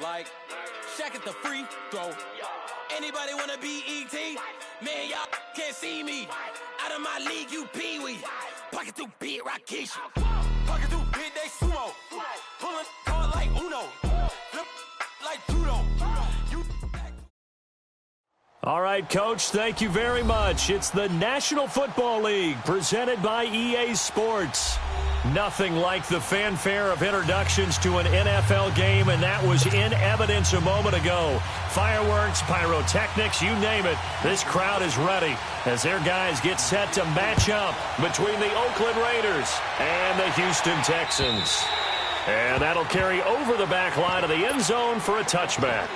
Like, Shaq at the free throw. Anybody wanna be ET? Man, y'all can't see me. Out of my league, you pee-wee. Pocket through beat, Rakish. Pocket through beat, they sumo. Pulling card like Uno. Flip like judo. All right, Coach, thank you very much. It's the National Football League presented by EA Sports. Nothing like the fanfare of introductions to an NFL game, and that was in evidence a moment ago. Fireworks, pyrotechnics, you name it. This crowd is ready as their guys get set to match up between the Oakland Raiders and the Houston Texans. And that'll carry over the back line of the end zone for a touchback.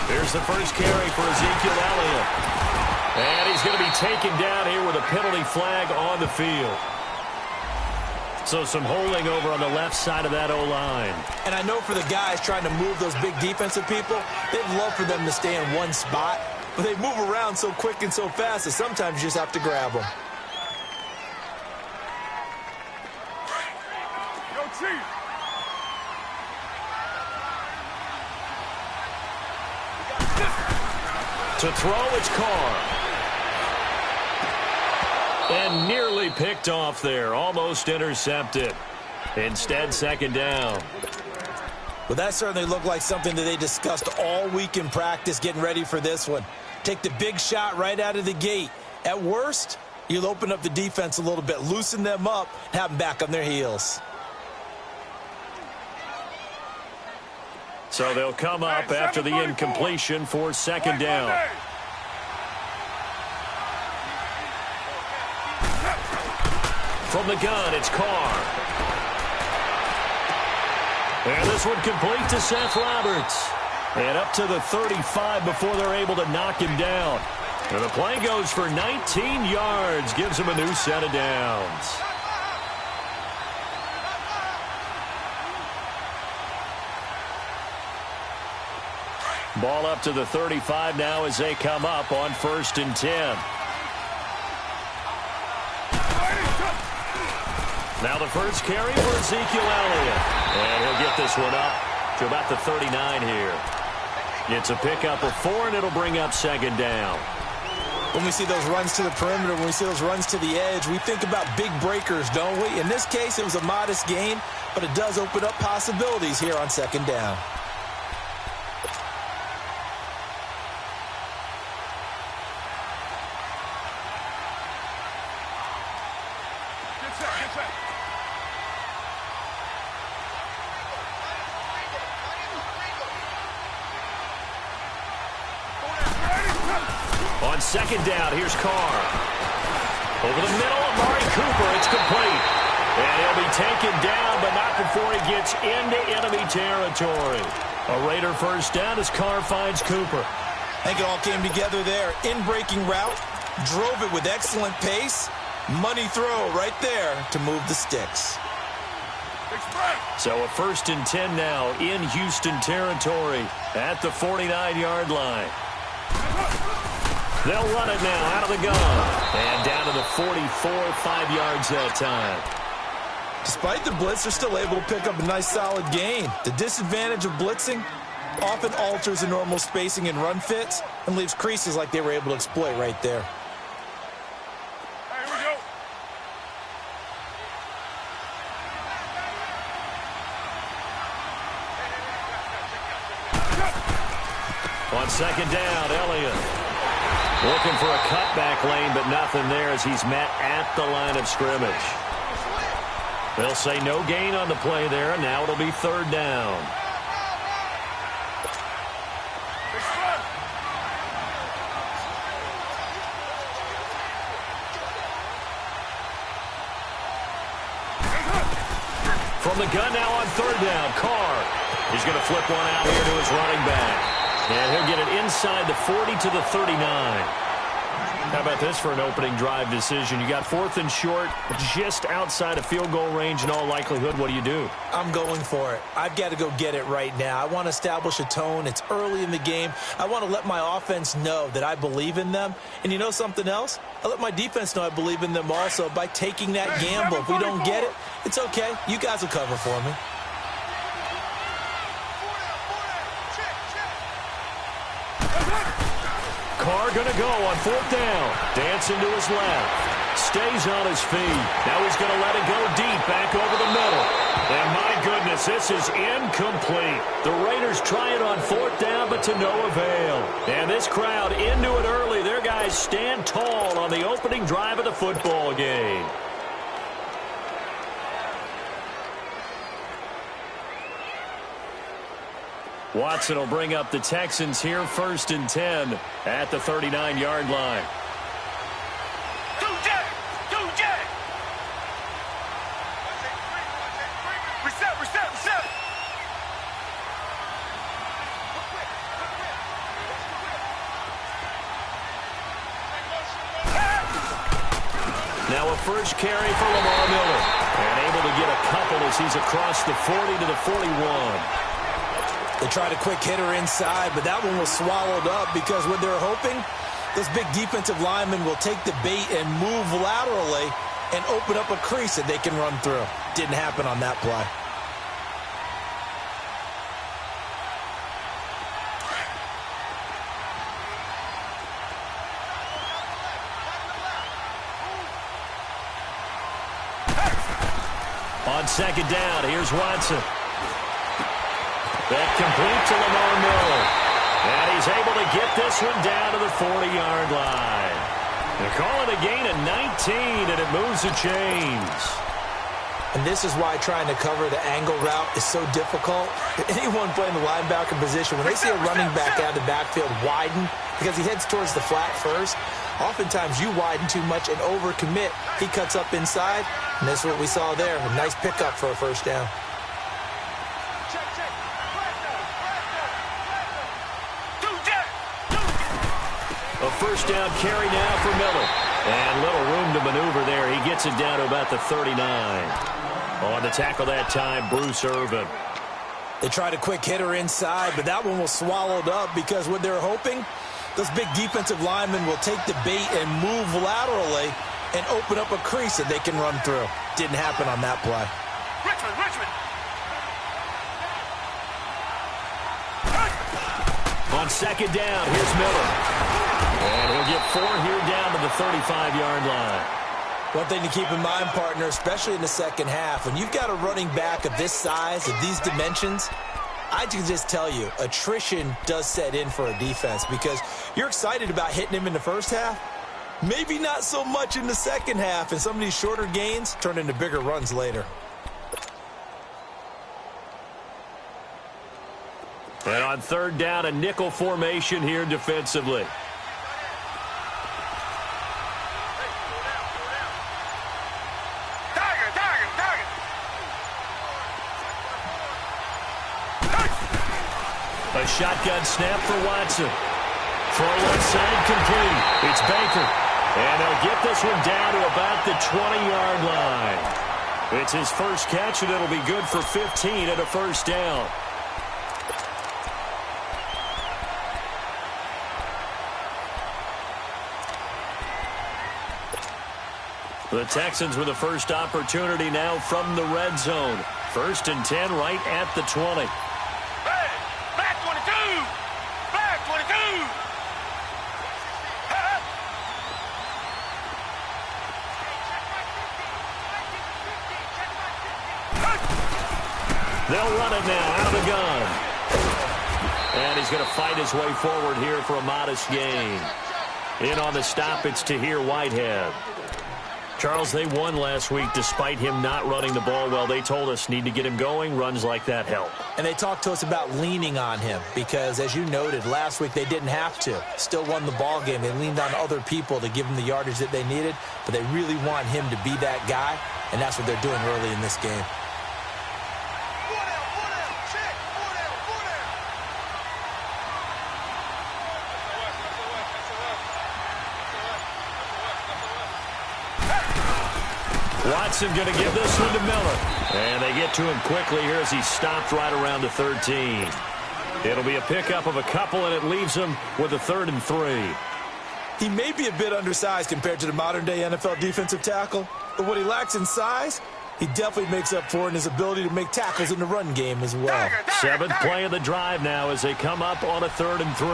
Here's the first carry for Ezekiel Elliott. And he's going to be taken down here with a penalty flag on the field. So some holding over on the left side of that O-line. And I know for the guys trying to move those big defensive people, they'd love for them to stay in one spot. But they move around so quick and so fast that sometimes you just have to grab them. Yo, Chief. To throw, it's Carr. And nearly picked off there. Almost intercepted. Instead, second down. Well, that certainly looked like something that they discussed all week in practice getting ready for this one. Take the big shot right out of the gate. At worst, you'll open up the defense a little bit, loosen them up, have them back on their heels. So they'll come up after the incompletion for second down. From the gun, it's Carr. And this one complete to Seth Roberts. And up to the 35 before they're able to knock him down. And the play goes for 19 yards, gives him a new set of downs. Ball up to the 35 now as they come up on 1st and 10. Now the first carry for Ezekiel Elliott. And he'll get this one up to about the 39 here. It's a pickup of 4, and it'll bring up second down. When we see those runs to the perimeter, when we see those runs to the edge, we think about big breakers, don't we? In this case, it was a modest gain, but it does open up possibilities here on second down. On second down, here's Carr. Over the middle, Amari Cooper, it's complete. And he'll be taken down, but not before he gets into enemy territory. A Raider first down as Carr finds Cooper. I think it all came together there. In-breaking route, drove it with excellent pace. Money throw right there to move the sticks. So a 1st and 10 now in Houston territory at the 49-yard line. They'll run it now out of the gun. And down to the 44, 5 yards that time. Despite the blitz, they're still able to pick up a nice solid gain. The disadvantage of blitzing often alters the normal spacing and run fits and leaves creases like they were able to exploit right there. Here we go. On second down, Elliott looking for a cutback lane, but nothing there as he's met at the line of scrimmage. They'll say no gain on the play there, and now it'll be 3rd down. From the gun now on 3rd down, Carr. He's going to flip one out here to his running back. And he'll get it inside the 40 to the 39. How about this for an opening drive decision? You got 4th and short, just outside of field goal range in all likelihood. What do? I'm going for it. I've got to go get it right now. I want to establish a tone. It's early in the game. I want to let my offense know that I believe in them. And you know something else? I let my defense know I believe in them also by taking that gamble. If we don't get it, it's okay. You guys will cover for me. Carr going to go on 4th down. Dancing to his left. Stays on his feet. Now he's going to let it go deep back over the middle. And my goodness, this is incomplete. The Raiders try it on 4th down, but to no avail. And this crowd into it early. Their guys stand tall on the opening drive of the football game. Watson will bring up the Texans here 1st and 10 at the 39-yard line. Now a first carry for Lamar Miller. And able to get a couple as he's across the 40 to the 41. They tried a quick hitter inside, but that one was swallowed up because what they're hoping, those big defensive linemen will take the bait and move laterally and open up a crease that they can run through. Didn't happen on that play. On 2nd down, here's Watson. That complete to Lamar Miller. And he's able to get this one down to the 40-yard line. They're calling a gain of 19, and it moves the chains. And this is why trying to cover the angle route is so difficult. Anyone playing the linebacker position, when they see a running back out of the backfield widen, because he heads towards the flat first, oftentimes you widen too much and overcommit. He cuts up inside, and that's what we saw there. A nice pickup for a 1st down. A 1st down carry now for Miller. And little room to maneuver there. He gets it down to about the 39. On the tackle that time, Bruce Irvin. They tried a quick hitter inside, but that one was swallowed up because what they're hoping, those big defensive linemen will take the bait and move laterally and open up a crease that they can run through. Didn't happen on that play. Richmond. On 2nd down, here's Miller. And he'll get 4 here down to the 35-yard line. One thing to keep in mind, partner, especially in the second half, when you've got a running back of this size, of these dimensions, I can just tell you, attrition does set in for a defense because you're excited about hitting him in the first half. Maybe not so much in the second half, and some of these shorter gains turn into bigger runs later. And on 3rd down, a nickel formation here defensively. A shotgun snap for Watson. Throw one side complete. It's Baker. And they'll get this one down to about the 20-yard line. It's his first catch, and it'll be good for 15 at a 1st down. The Texans with the first opportunity now from the red zone. 1st and 10 right at the 20. Hey, back 22! Back 22! They'll run it now out of the gun. And he's going to fight his way forward here for a modest gain. In on the stop, it's Tahir Whitehead. Charles, they won last week despite him not running the ball well. They told us need to get him going. Runs like that help. And they talked to us about leaning on him because, as you noted, last week they didn't have to. Still won the ball game. They leaned on other people to give them the yardage that they needed, but they really want him to be that guy, and that's what they're doing early in this game. Watson going to give this one to Miller. And they get to him quickly here as he stopped right around the 13. It'll be a pickup of a couple, and it leaves him with a 3rd and 3. He may be a bit undersized compared to the modern-day NFL defensive tackle, but what he lacks in size, he definitely makes up for in his ability to make tackles in the run game as well. 7th play of the drive now as they come up on a 3rd and 3.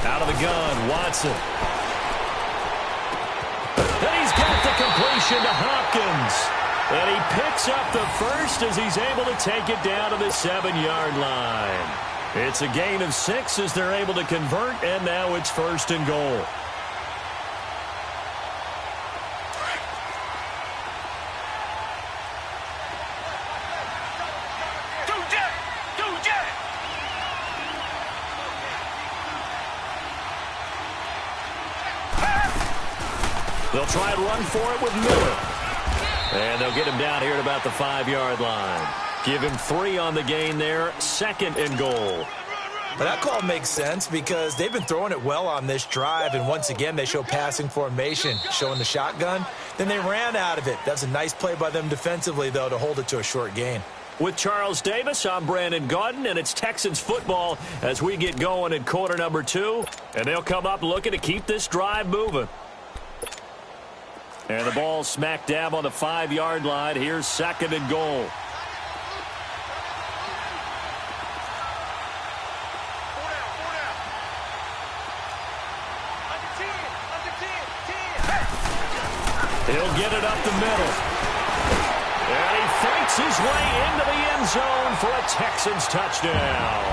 Out of the gun, Watson. And he's got the completion to Hopkins. And he picks up the first as he's able to take it down to the 7-yard line. It's a gain of 6 as they're able to convert, and now it's 1st and goal. They'll try and run for it with Miller. And they'll get him down here at about the 5-yard line. Give him 3 on the gain there, 2nd and goal. But that call makes sense because they've been throwing it well on this drive, and once again they show passing formation, showing the shotgun. Then they ran out of it. That's a nice play by them defensively, though, to hold it to a short gain. With Charles Davis, I'm Brandon Gaudin, and it's Texans football as we get going in quarter number 2. And they'll come up looking to keep this drive moving. And the ball smack dab on the 5-yard line. Here's 2nd and goal. He'll get it up the middle. And he fights his way into the end zone for a Texans touchdown.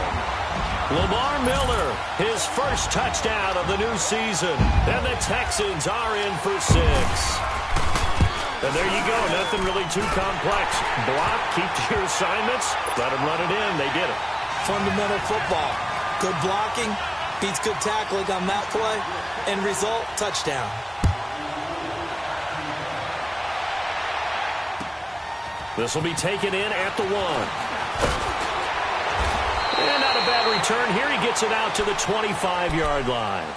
Lamar Miller, his first touchdown of the new season. And the Texans are in for 6. And there you go. Nothing really too complex. Block, keep to your assignments, let them run it in. They did it. Fundamental football. Good blocking, beats good tackling on that play. End result, touchdown. This will be taken in at the 1. And not a bad return here. He gets it out to the 25-yard line.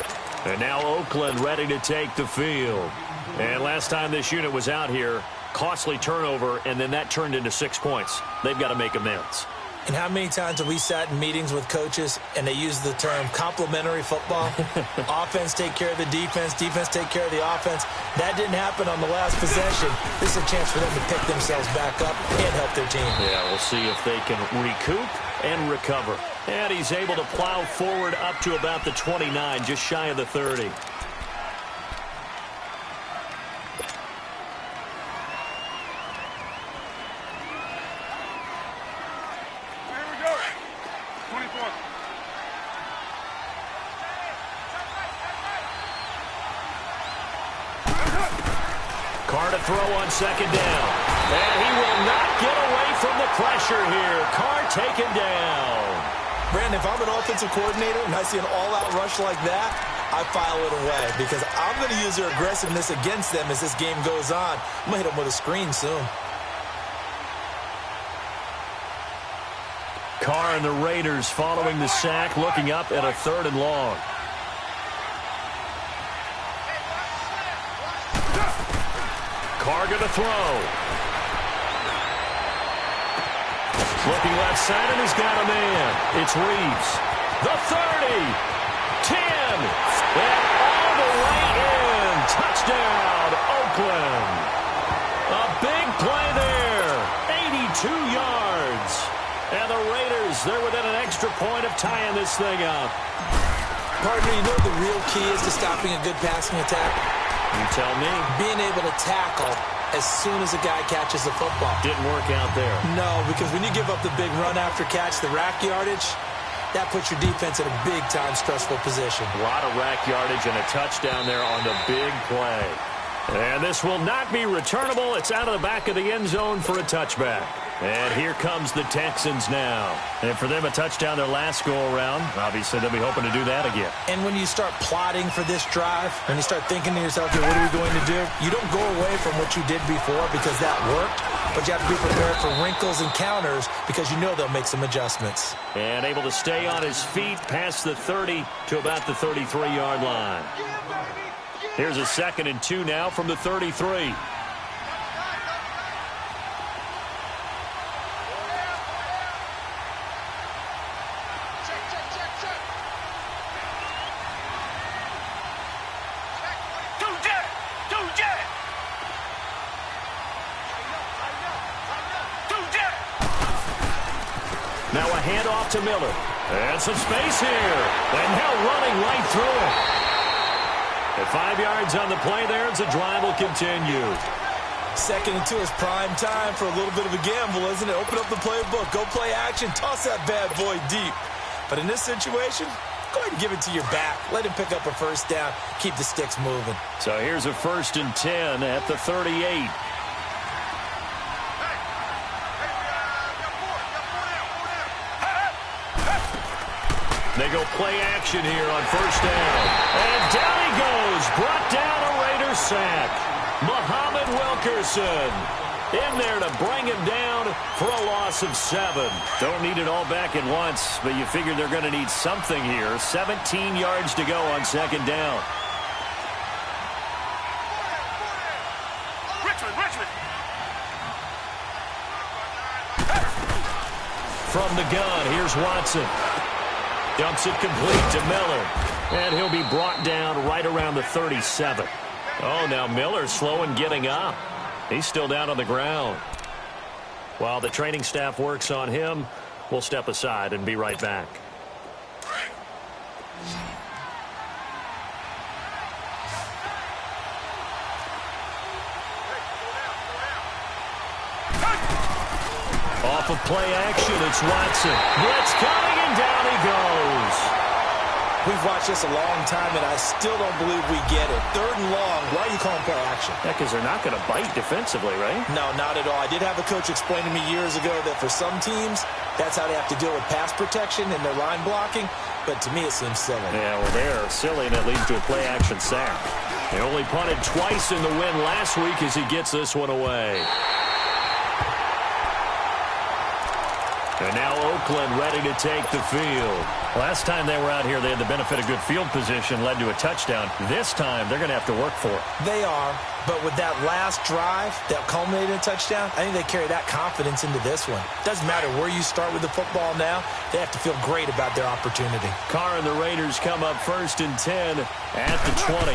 And now Oakland ready to take the field. And last time this unit was out here, costly turnover, and then that turned into 6 points. They've got to make amends. And how many times have we sat in meetings with coaches and they use the term complementary football? Offense take care of the defense, defense take care of the offense. That didn't happen on the last possession. This is a chance for them to pick themselves back up and help their team. Yeah, we'll see if they can recoup and recover. And he's able to plow forward up to about the 29, just shy of the 30. Carr to throw on 2nd down. And he will not get away from the pressure here. Carr taken down. Brandon, if I'm an offensive coordinator and I see an all-out rush like that, I file it away because I'm going to use their aggressiveness against them as this game goes on. I'm going to hit them with a screen soon. Carr and the Raiders following the sack, looking up at a 3rd and long. Carr going to throw. Looking left side, and he's got a man. It's Reeves. The 30. 10. And all the way in. Touchdown, Oakland. A big play there. 82 yards. And the Raiders, they're within an extra point of tying this thing up. Partner, you know what the real key is to stopping a good passing attack? You tell me. Being able to tackle as soon as a guy catches the football. Didn't work out there. No, because when you give up the big run after catch, the rack yardage, that puts your defense in a big-time stressful position. A lot of rack yardage and a touchdown there on the big play. And this will not be returnable. It's out of the back of the end zone for a touchback. And here comes the Texans now. And for them, a touchdown their last go-around. Obviously, they'll be hoping to do that again. And when you start plotting for this drive, when you start thinking to yourself, what are we going to do? You don't go away from what you did before because that worked. but you have to be prepared for wrinkles and counters because you know they'll make some adjustments. And able to stay on his feet past the 30 to about the 33-yard line. Here's a 2nd and 2 now from the 33. Now a handoff to Miller. And some space here. And now running right through it. At 5 yards on the play there, the drive will continue. 2nd and 2 is prime time for a little bit of a gamble, isn't it? Open up the playbook, go play action, toss that bad boy deep. But in this situation, go ahead and give it to your back. Let him pick up a first down. Keep the sticks moving. So here's a 1st and 10 at the 38. They go play action here on 1st down. And down he goes. Brought down a Raider sack. Muhammad Wilkerson in there to bring him down for a loss of 7. Don't need it all back at once, but you figure they're going to need something here. 17 yards to go on 2nd down. Richmond. From the gun, here's Watson. Dumps it complete to Miller. And he'll be brought down right around the 37. Oh, now Miller's slow in getting up. He's still down on the ground. While the training staff works on him, we'll step aside and be right back. Off of play action, it's Watson. Blitz coming, and down he goes. We've watched this a long time, and I still don't believe we get it. 3rd and long. Why are you calling play action? Yeah, because they're not going to bite defensively, right? No, not at all. I did have a coach explain to me years ago that for some teams, that's how they have to deal with pass protection and their line blocking. But to me, it seems silly. Yeah, well, they're silly, and that leads to a play action sack. They only punted twice in the win last week as he gets this one away. And now Oakland ready to take the field. Last time they were out here, they had the benefit of good field position, led to a touchdown. This time, they're going to have to work for it. They are, but with that last drive that culminated in a touchdown, I think they carry that confidence into this one. Doesn't matter where you start with the football now, they have to feel great about their opportunity. Carr and the Raiders come up 1st and 10 at the 20.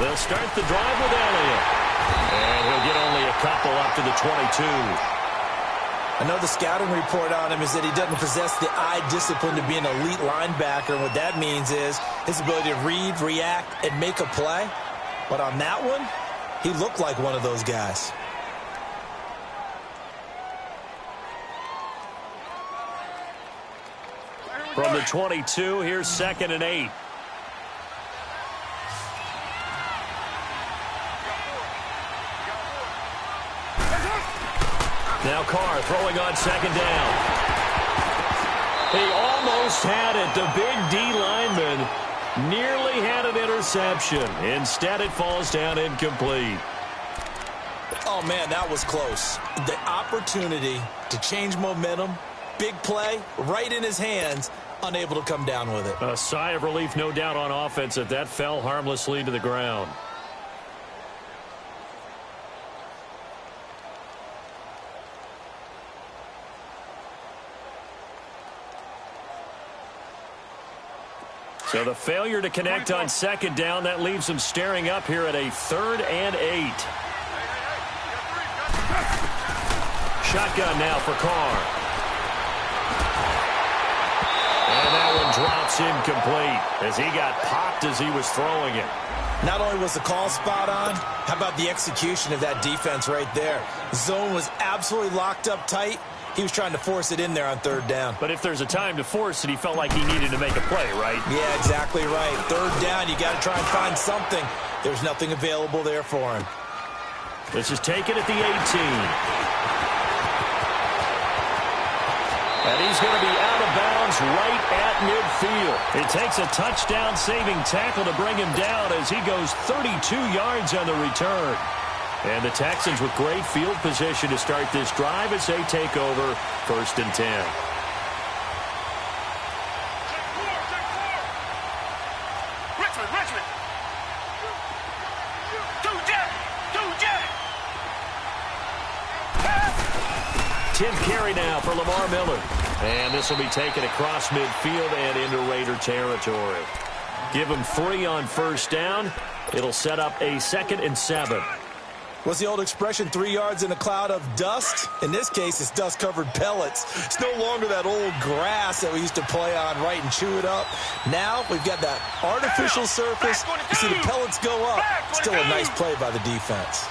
They'll start the drive with Elliott. And he'll get only a couple up to the 22. I know the scouting report on him is that he doesn't possess the eye discipline to be an elite linebacker. And what that means is his ability to read, react, and make a play. But on that one, he looked like one of those guys. From the 22, here's 2nd and 8. Now Carr throwing on 2nd down. He almost had it. The big D lineman nearly had an interception. Instead, it falls down incomplete. Oh, man, that was close. The opportunity to change momentum, big play, right in his hands, unable to come down with it. A sigh of relief, no doubt, on offense that that fell harmlessly to the ground. So the failure to connect on 2nd down, that leaves them staring up here at a 3rd and 8. Shotgun now for Carr. And that one drops incomplete as he got popped as he was throwing it. Not only was the call spot on, how about the execution of that defense right there? Zone was absolutely locked up tight. He was trying to force it in there on 3rd down. But if there's a time to force it, he felt like he needed to make a play, right? Yeah, exactly right. 3rd down, you got to try and find something. There's nothing available there for him. This is taken at the 18. And he's going to be out of bounds right at midfield. It takes a touchdown-saving tackle to bring him down as he goes 32 yards on the return. And the Texans with great field position to start this drive as they take over 1st and 10. Richmond. 10th carry now for Lamar Miller. And this will be taken across midfield and into Raider territory. Give him 3 on 1st down. It'll set up a 2nd and 7. What's the old expression, 3 yards in a cloud of dust? In this case, it's dust-covered pellets. It's no longer that old grass that we used to play on, right, and chew it up. Now we've got that artificial surface. You see the pellets go up. Still a nice play by the defense.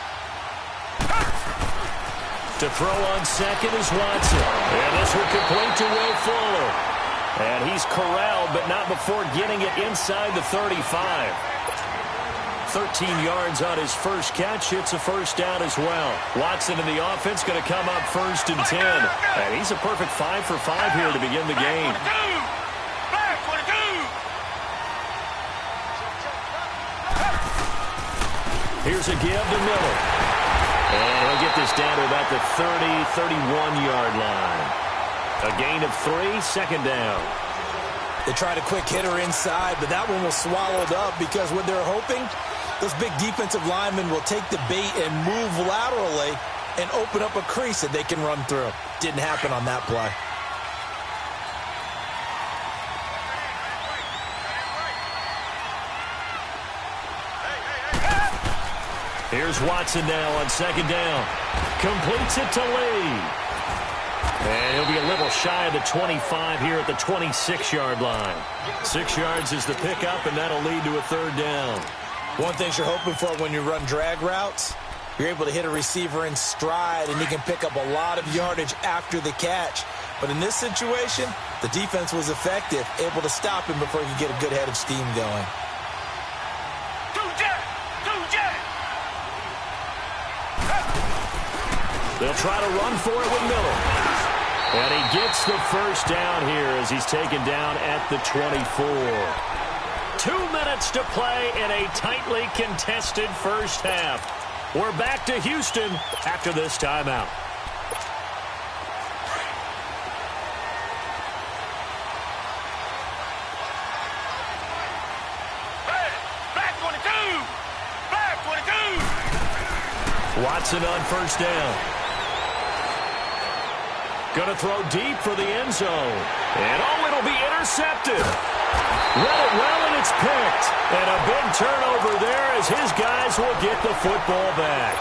To throw on 2nd is Watson. And this will complete to Will Fuller. And he's corralled, but not before getting it inside the 35. 13 yards on his first catch. It's a 1st down as well. Watson in the offense going to come up 1st and 10. And he's a perfect 5 for 5 here to begin the game. Here's a give to Miller. And he'll get this down to about the 31-yard line. A gain of 3, 2nd down. They tried a quick hitter inside, but that one was swallowed up because what they're hoping, those big defensive linemen will take the bait and move laterally and open up a crease that they can run through. Didn't happen on that play. Here's Watson now on 2nd down. Completes it to Lee. And he'll be a little shy of the 25 here at the 26-yard line. 6 yards is the pickup, and that'll lead to a 3rd down. One thing you're hoping for when you run drag routes, you're able to hit a receiver in stride, and he can pick up a lot of yardage after the catch. But in this situation, the defense was effective, able to stop him before he could get a good head of steam going. They'll try to run for it with Miller. And he gets the 1st down here as he's taken down at the 24. 2 minutes to play in a tightly contested first half. We're back to Houston after this timeout. Watson on 1st down. Going to throw deep for the end zone. And it'll be intercepted. Read it well, and it's picked. And a big turnover there as his guys will get the football back.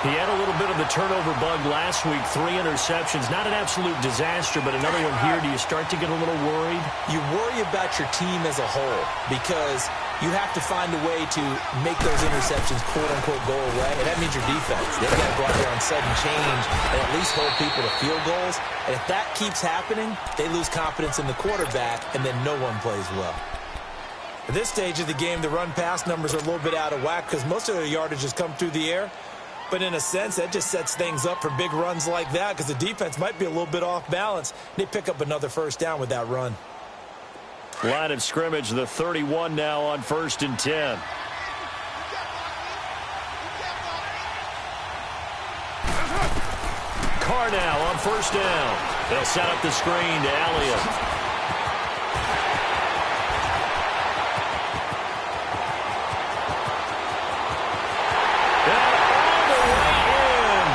He had a little bit of the turnover bug last week. 3 interceptions. Not an absolute disaster, but another one here. Do you start to get a little worried? You worry about your team as a whole because you have to find a way to make those interceptions, quote-unquote, go away. And that means your defense. They've got to go out there on sudden change and at least hold people to field goals. And if that keeps happening, they lose confidence in the quarterback, and then no one plays well. At this stage of the game, the run-pass numbers are a little bit out of whack because most of their yardage has come through the air. But in a sense, that just sets things up for big runs like that because the defense might be a little bit off balance. They pick up another 1st down with that run. Line of scrimmage, the 31 now on 1st and 10. Carr now on 1st down. They'll set up the screen to Elliott.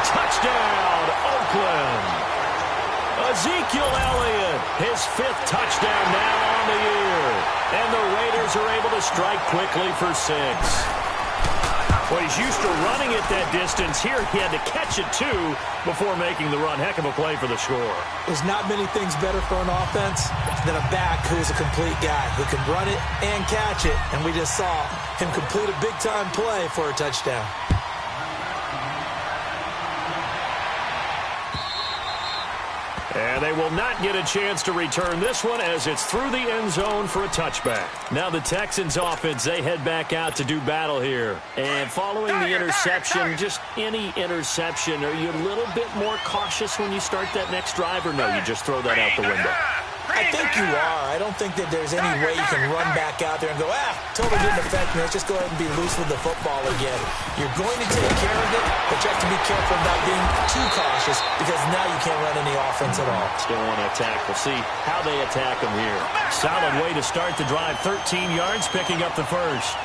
Touchdown, Oakland. Ezekiel Elliott, his 5th touchdown now on the year. And the Raiders are able to strike quickly for 6. Well, he's used to running it that distance. Here, he had to catch it, too, before making the run. Heck of a play for the score. There's not many things better for an offense than a back who is a complete guy who can run it and catch it. And we just saw him complete a big-time play for a touchdown. And they will not get a chance to return this one as it's through the end zone for a touchback. Now the Texans offense, they head back out to do battle here. And following the interception, just any interception, are you a little bit more cautious when you start that next drive, or no, you just throw that out the window? I think you are. I don't think that there's any way you can run back out there and go, totally didn't affect me. Let's just go ahead and be loose with the football again. You're going to take care of it, but you have to be careful about being too cautious because now you can't run any offense at all. Still want to attack. We'll see how they attack them here. Solid way to start the drive. 13 yards, picking up the first.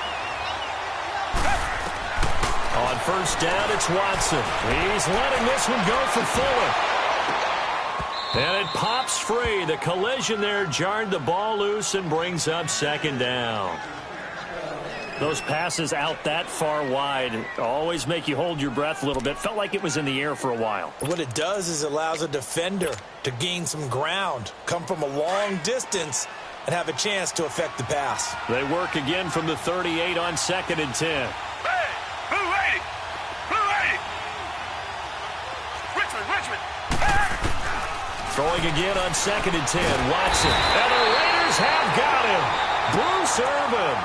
On first down, it's Watson. He's letting this one go for Fuller. And it pops free. The collision there jarred the ball loose and brings up second down. Those passes out that far wide always make you hold your breath a little bit. Felt like it was in the air for a while. What it does is it allows a defender to gain some ground, come from a long distance, and have a chance to affect the pass. They work again from the 38 on 2nd and 10. Throwing again on 2nd and 10. Watson. And the Raiders have got him. Bruce Irvin.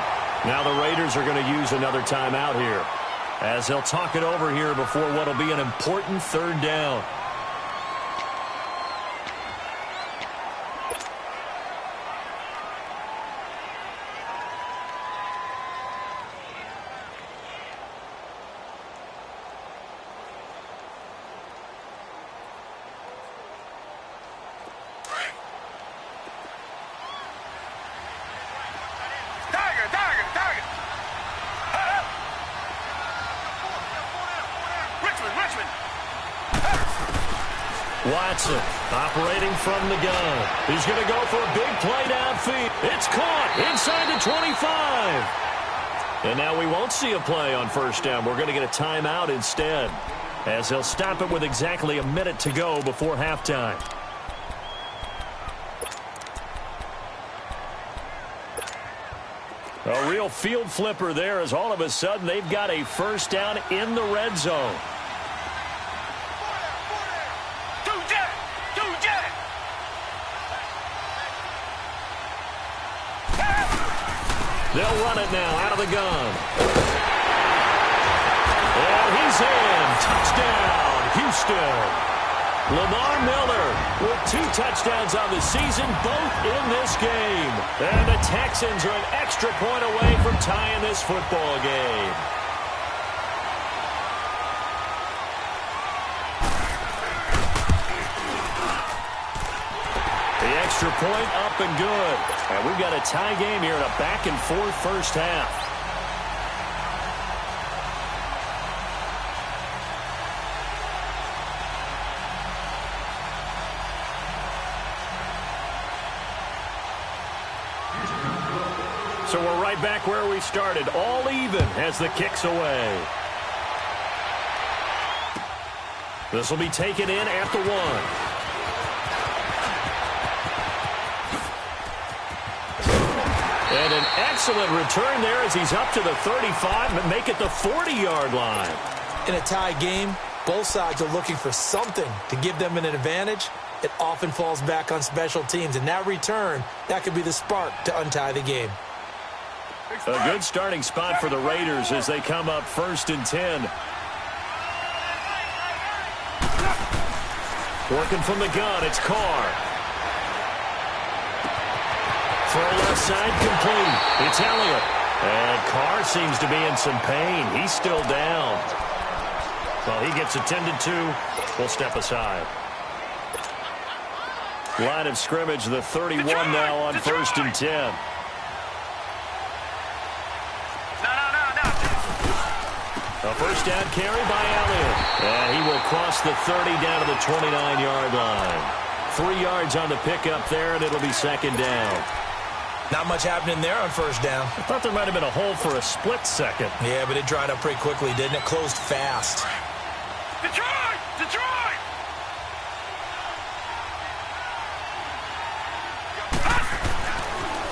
Now the Raiders are going to use another timeout here, as they'll talk it over here before what will be an important third down. Watson operating from the gun. He's going to go for a big play downfield. It's caught inside the 25. And now we won't see a play on first down. We're going to get a timeout instead, as they'll stop it with exactly a minute to go before halftime. A real field flipper there, as all of a sudden they've got a first down in the red zone. They'll run it now out of the gun. And he's in. Touchdown, Houston. Lamar Miller with 2 touchdowns on the season, both in this game. And the Texans are an extra point away from tying this football game. Extra point up and good. And we've got a tie game here in a back-and-forth first half. So we're right back where we started, all even as the kick's away. This will be taken in at the 1. And an excellent return there as he's up to the 35 and make it the 40-yard line. In a tie game, both sides are looking for something to give them an advantage. It often falls back on special teams. And that return, that could be the spark to untie the game. A good starting spot for the Raiders as they come up 1st and 10. Working from the gun, it's Carr. Throw left side complete. It's Elliott. And Carr seems to be in some pain. He's still down. Well, he gets attended to. We'll step aside. Line of scrimmage, the 31 now on 1st and 10. A first down carry by Elliott. And he will cross the 30 down to the 29-yard line. 3 yards on the pickup there, and it'll be 2nd down. Not much happening there on first down. I thought there might have been a hole for a split second. Yeah, but it dried up pretty quickly, didn't it? Closed fast. Detroit! Detroit!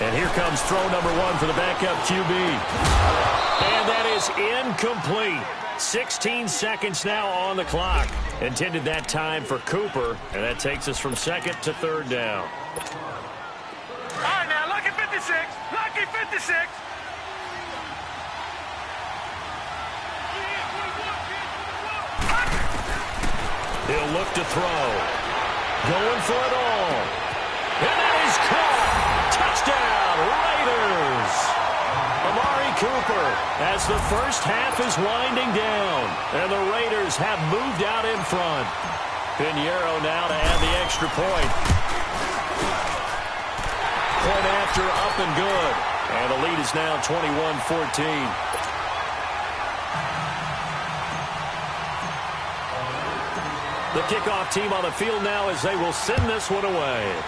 And here comes throw number 1 for the backup QB. And that is incomplete. 16 seconds now on the clock. Intended that time for Cooper, and that takes us from 2nd to 3rd down. All right, now, lucky 56. Lucky 56. He'll look to throw. Going for it all. And that is trooper as the first half is winding down. And the Raiders have moved out in front. Pinheiro now to add the extra point. Point after, up and good. And the lead is now 21-14. The kickoff team on the field now as they will send this one away.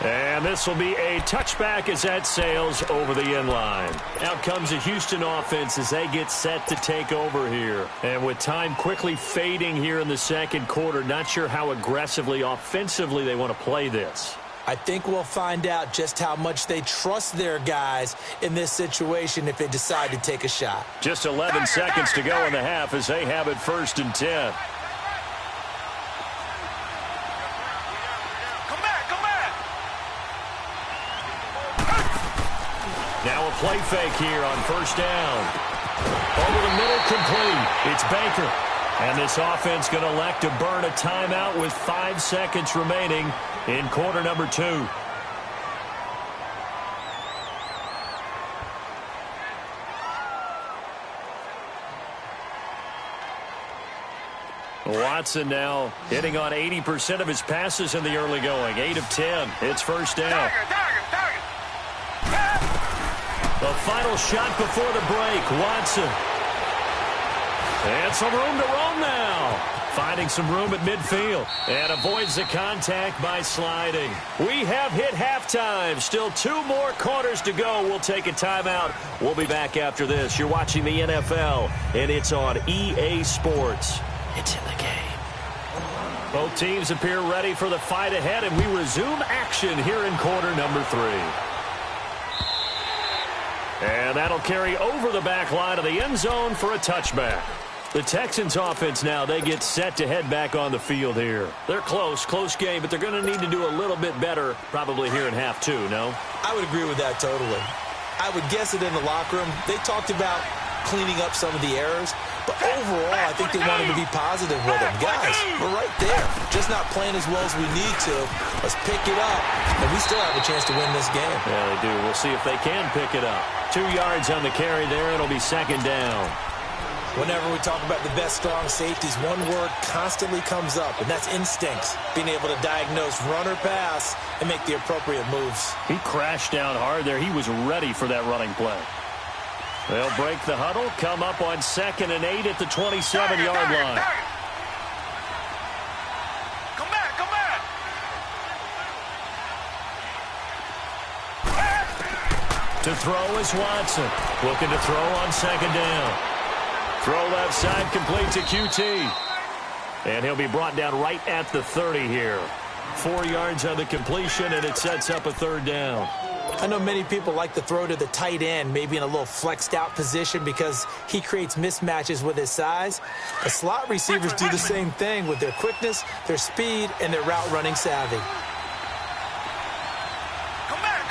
And this will be a touchback as that sails over the end line. Out comes the Houston offense as they get set to take over here. And with time quickly fading here in the second quarter, not sure how aggressively, offensively they want to play this. I think we'll find out just how much they trust their guys in this situation if they decide to take a shot. Just 11 seconds to go in the half as they have it 1st and 10. Come back. Now a play fake here on 1st down. Over the middle, complete. It's Baker. And this offense going to elect to burn a timeout with 5 seconds remaining in quarter number 2. Watson now hitting on 80% of his passes in the early going. 8 of 10. It's 1st down. The final shot before the break. Watson. And some room to roam now. Finding some room at midfield. And avoids the contact by sliding. We have hit halftime. Still 2 more quarters to go. We'll take a timeout. We'll be back after this. You're watching the NFL, and it's on EA Sports. It's in the game. Both teams appear ready for the fight ahead, and we resume action here in quarter number 3. And that'll carry over the back line of the end zone for a touchback. The Texans offense now, they get set to head back on the field here. They're close game, but they're going to need to do a little bit better probably here in half 2, no? I would agree with that totally. I would guess it in the locker room. They talked about cleaning up some of the errors, but overall, I think they wanted to be positive with them. Guys, we're right there. Just not playing as well as we need to. Let's pick it up, and we still have a chance to win this game. Yeah, they do. We'll see if they can pick it up. 2 yards on the carry there. It'll be 2nd down. Whenever we talk about the best strong safeties, one word constantly comes up, and that's instincts. Being able to diagnose run or pass and make the appropriate moves. He crashed down hard there. He was ready for that running play. They'll break the huddle, come up on 2nd and 8 at the 27-yard line. Come back. To throw is Watson. Looking to throw on 2nd down. Throw left side, complete to QT. And he'll be brought down right at the 30 here. 4 yards on the completion, and it sets up a 3rd down. I know many people like to throw to the tight end, maybe in a little flexed out position because he creates mismatches with his size. The slot receivers do the same thing with their quickness, their speed, and their route running savvy. Come back.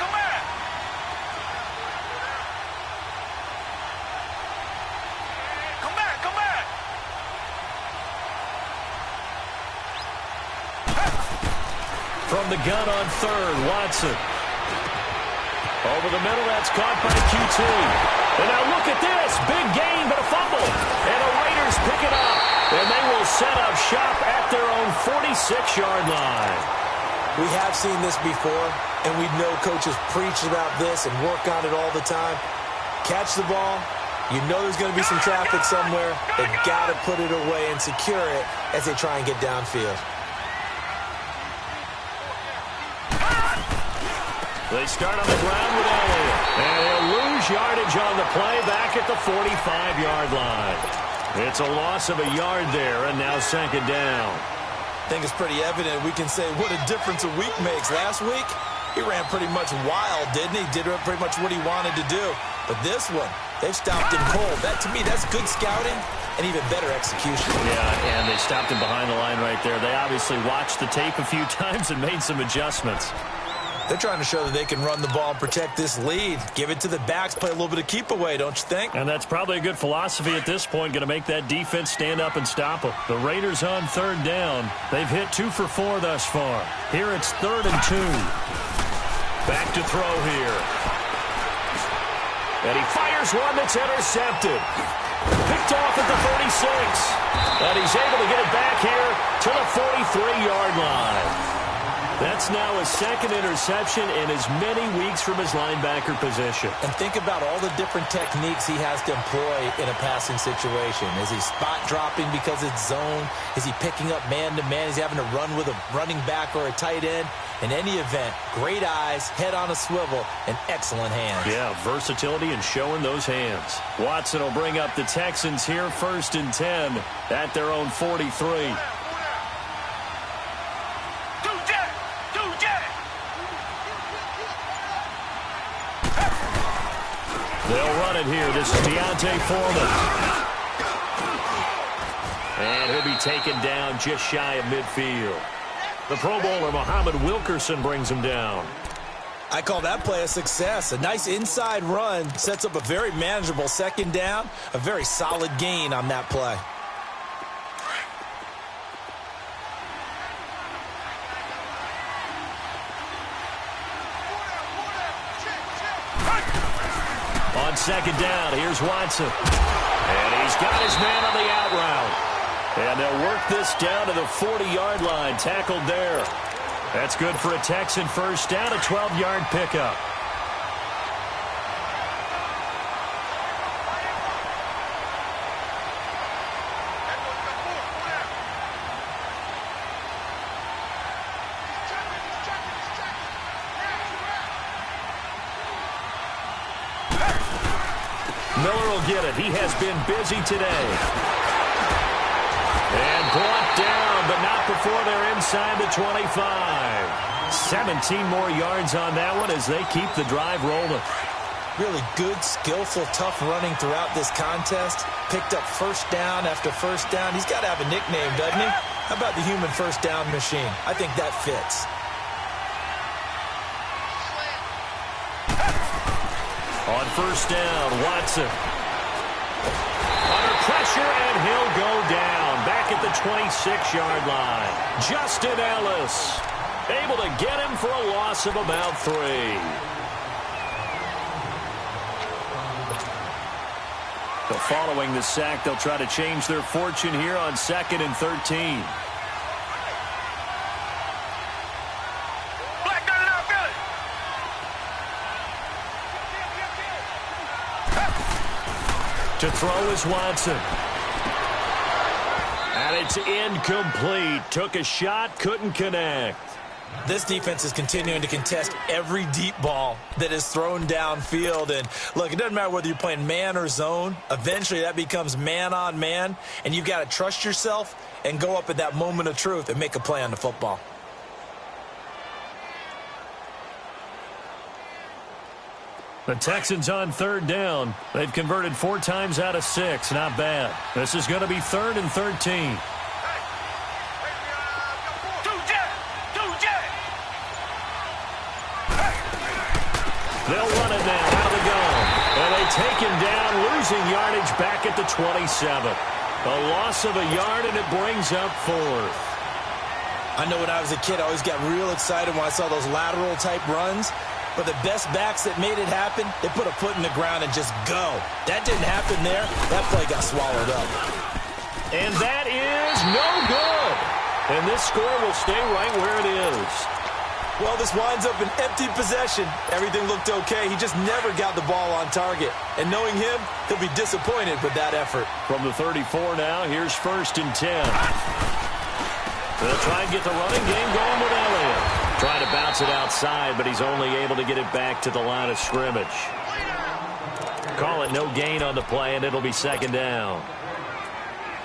From the gun on 3rd, Watson. Over the middle, that's caught by QT. And now look at this. Big gain, but a fumble. And the Raiders pick it up. And they will set up shop at their own 46-yard line. We have seen this before, and we know coaches preach about this and work on it all the time. Catch the ball. You know there's going to be some traffic somewhere. They've got to put it away and secure it as they try and get downfield. They start on the ground with Elliott. And he'll lose yardage on the play back at the 45-yard line. It's a loss of a yard there, and now 2nd down. I think it's pretty evident. We can say what a difference a week makes. Last week, he ran pretty much wild, didn't he? Did pretty much what he wanted to do. But this one, they've stopped him cold. That, to me, that's good scouting and even better execution. Yeah, and they stopped him behind the line right there. They obviously watched the tape a few times and made some adjustments. They're trying to show that they can run the ball and protect this lead. Give it to the backs, play a little bit of keep away, don't you think? And that's probably a good philosophy at this point, going to make that defense stand up and stop them. The Raiders on 3rd down. They've hit 2 for 4 thus far. Here it's 3rd and 2. Back to throw here. And he fires one that's intercepted. Picked off at the 36. And he's able to get it back here to the 43-yard line. That's now his second interception in as many weeks from his linebacker position. And think about all the different techniques he has to employ in a passing situation. Is he spot dropping because it's zone? Is he picking up man-to-man? Is he having to run with a running back or a tight end? In any event, great eyes, head on a swivel, and excellent hands. Yeah, versatility and showing those hands. Watson will bring up the Texans here, 1st and 10 at their own 43. They'll run it here. This is Deontay Foreman. And he'll be taken down just shy of midfield. The Pro Bowler, Muhammad Wilkerson, brings him down. I call that play a success. A nice inside run sets up a very manageable second down. A very solid gain on that play. On second down, here's Watson. And he's got his man on the out route. And they'll work this down to the 40-yard line, tackled there. That's good for a Texan first down, a 12-yard pickup. Miller will get it. He has been busy today. And brought down, but not before they're inside the 25. 17 more yards on that one as they keep the drive rolling. Really good, skillful, tough running throughout this contest. Picked up first down after first down. He's got to have a nickname, doesn't he? How about the human first down machine? I think that fits. On first down, Watson. Under pressure, and he'll go down. Back at the 26-yard line. Justin Ellis able to get him for a loss of about 3. So following the sack, they'll try to change their fortune here on 2nd and 13. To throw is Watson. And it's incomplete. Took a shot, couldn't connect. This defense is continuing to contest every deep ball that is thrown downfield. And look, it doesn't matter whether you're playing man or zone. Eventually that becomes man on man. And you've got to trust yourself and go up at that moment of truth and make a play on the football. The Texans on 3rd down. They've converted 4 times out of 6. Not bad. This is going to be 3rd and 13. They'll run it now out of the gun. And they take him down, losing yardage back at the 27. A loss of a yard, and it brings up 4th. I know when I was a kid, I always got real excited when I saw those lateral-type runs. But the best backs that made it happen, they put a foot in the ground and just go. That didn't happen there. That play got swallowed up. And that is no good. And this score will stay right where it is. Well, this winds up an empty possession. Everything looked okay. He just never got the ball on target. And knowing him, he'll be disappointed with that effort. From the 34 now, here's 1st and 10. They'll try and get the running game going with Elliott. Trying to bounce it outside, but he's only able to get it back to the line of scrimmage. Call it no gain on the play, and it'll be 2nd down.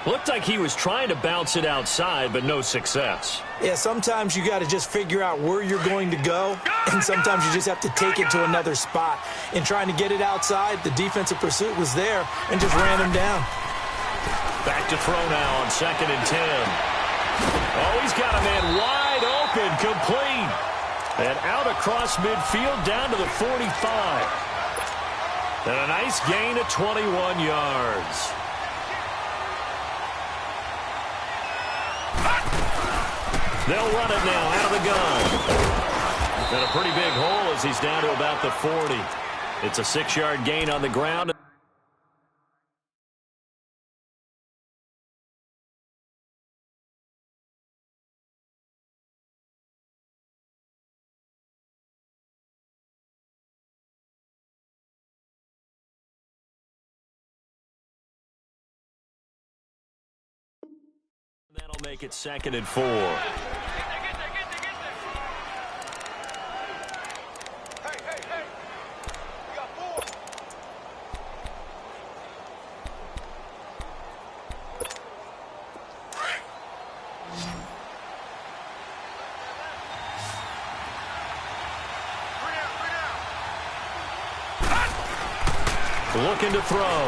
Looked like he was trying to bounce it outside, but no success. Yeah, sometimes you got to just figure out where you're going to go, and sometimes you just have to take it to another spot. In trying to get it outside, the defensive pursuit was there and just ran him down. Back to throw now on 2nd and 10. Oh, he's got a man wide open, complete. And out across midfield down to the 45. And a nice gain of 21 yards. They'll run it now out of the gun. And a pretty big hole as he's down to about the 40. It's a 6-yard gain on the ground. That'll make it 2nd and 4. Looking to throw.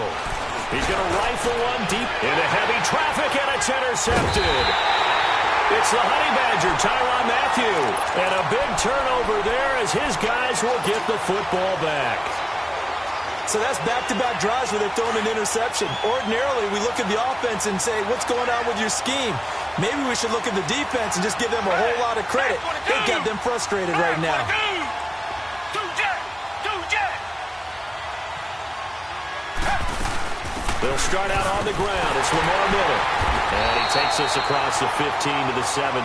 He's going to rifle one deep into heavy traffic, and it's intercepted. It's the Honey Badger, Tyrann Mathieu. And a big turnover there as his guys will get the football back. So that's back-to-back drives where they're throwing an interception. Ordinarily, we look at the offense and say, what's going on with your scheme? Maybe we should look at the defense and just give them a whole lot of credit. They've got them frustrated right now. They'll start out on the ground. It's Lamar Miller. And he takes us across the 15 to the 17.